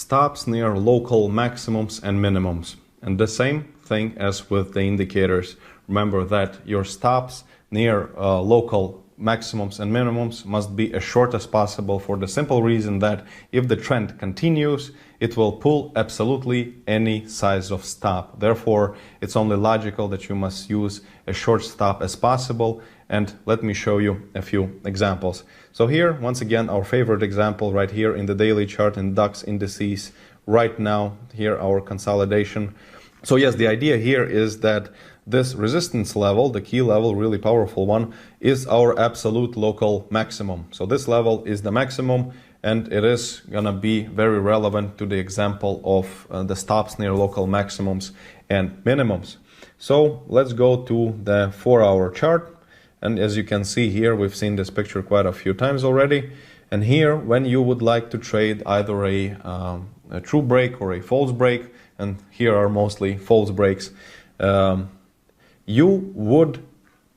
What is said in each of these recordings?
stops near local maximums and minimums. And the same thing as with the indicators. Remember that your stops near local maximums and minimums must be as short as possible, for the simple reason that if the trend continues, it will pull absolutely any size of stop. Therefore, it's only logical that you must use a short stop as possible. And let me show you a few examples. So here, once again, our favorite example right here in the daily chart in DAX indices. Right now, here our consolidation. So yes, the idea here is that this resistance level, the key level, really powerful one, is our absolute local maximum. So this level is the maximum, and it is gonna be very relevant to the example of the stops near local maximums and minimums. So let's go to the 4-hour chart. And as you can see here, we've seen this picture quite a few times already. And here, when you would like to trade either a true break or a false break, and here are mostly false breaks, you would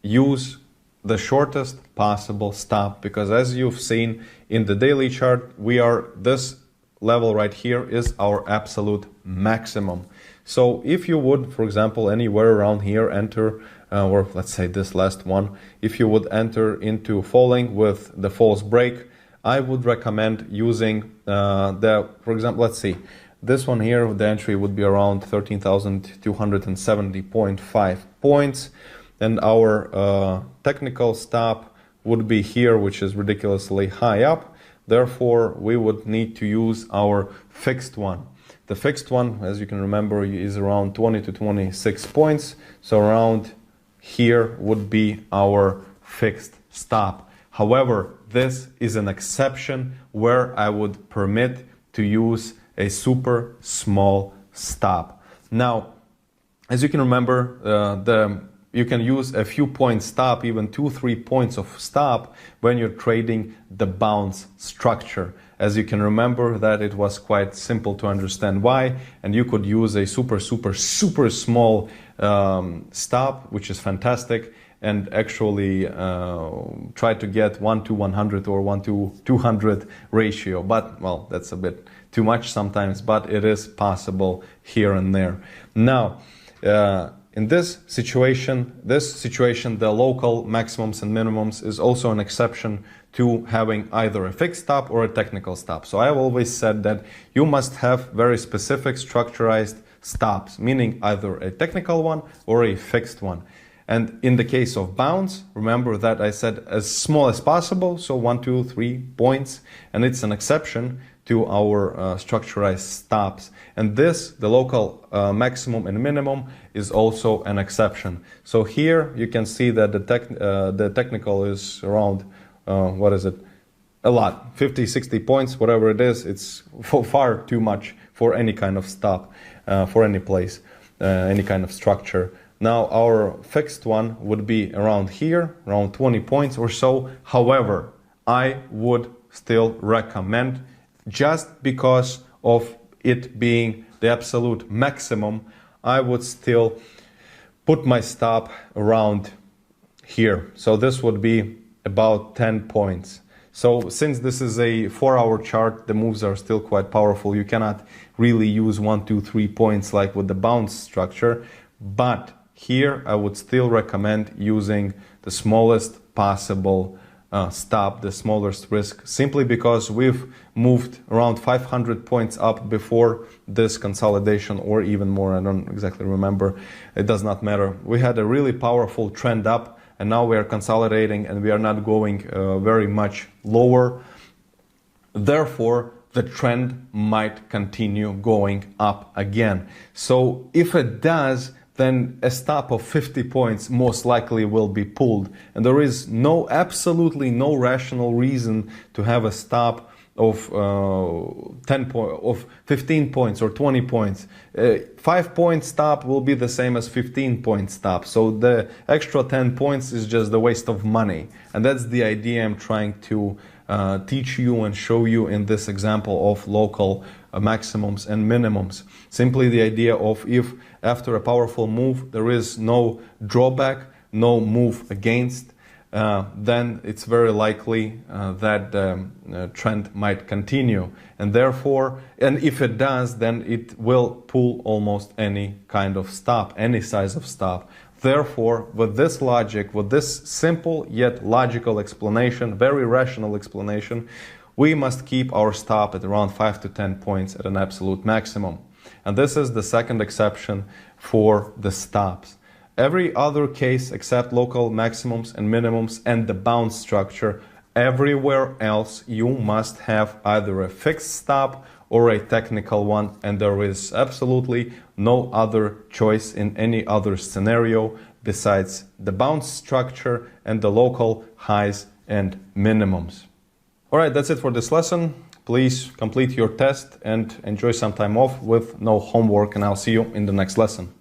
use the shortest possible stop, because as you've seen in the daily chart, this level right here is our absolute maximum. So if you would, for example, anywhere around here enter, or let's say this last one, if you would enter into falling with the false break, I would recommend using for example, let's see, this one here, the entry would be around 13,270.5 points. And our technical stop would be here, which is ridiculously high up. Therefore, we would need to use our fixed one. The fixed one, as you can remember, is around 20 to 26 points. So around here would be our fixed stop. However, this is an exception where I would permit to use a super small stop. Now, as you can remember, you can use a few point stop, even 2-3 points of stop when you're trading the bounce structure. As you can remember, that it was quite simple to understand why, and you could use a super small stop, which is fantastic, and actually try to get 1 to 100 or 1 to 200 ratio. But, well, that's a bit too much sometimes, but it is possible here and there. Now, in this situation, the local maximums and minimums is also an exception to having either a fixed stop or a technical stop. So I've always said that you must have very specific structurized stops, meaning either a technical one or a fixed one. And in the case of bounce, remember that I said as small as possible, so 1, 2, 3 points, and it's an exception to our structurized stops. And this, the local maximum and minimum, is also an exception. So here you can see that the technical is around, what is it? A lot, 50, 60 points, whatever it is. It's far too much for any kind of stop, for any place, any kind of structure. Now our fixed one would be around here, around 20 points or so. However, I would still recommend, just because of it being the absolute maximum, I would still put my stop around here. So this would be about 10 points. So since this is a 4-hour chart, the moves are still quite powerful. You cannot really use 1, 2, 3 points like with the bounce structure. But here I would still recommend using the smallest possible stop, the smallest risk, simply because we've moved around 500 points up before this consolidation, or even more. I don't exactly remember. It does not matter. We had a really powerful trend up, and now we are consolidating and we are not going very much lower. Therefore, the trend might continue going up again. So if it does, then a stop of 50 points most likely will be pulled. And there is absolutely no rational reason to have a stop of 15 points or 20 points. 5-point stop will be the same as 15-point stop. So the extra 10 points is just a waste of money. And that's the idea I'm trying to teach you and show you in this example of local maximums and minimums. Simply the idea of, if after a powerful move there is no drawback, no move against, then it's very likely that the trend might continue. And therefore, and if it does, then it will pull almost any kind of stop, any size of stop. Therefore, with this logic, with this simple yet logical explanation, very rational explanation, we must keep our stop at around 5 to 10 points at an absolute maximum. And this is the second exception for the stops. Every other case except local maximums and minimums and the bound structure, everywhere else you must have either a fixed stop or a technical one, and there is absolutely no other choice in any other scenario besides the bound structure and the local highs and minimums. Alright, that's it for this lesson. Please complete your test and enjoy some time off with no homework, and I'll see you in the next lesson.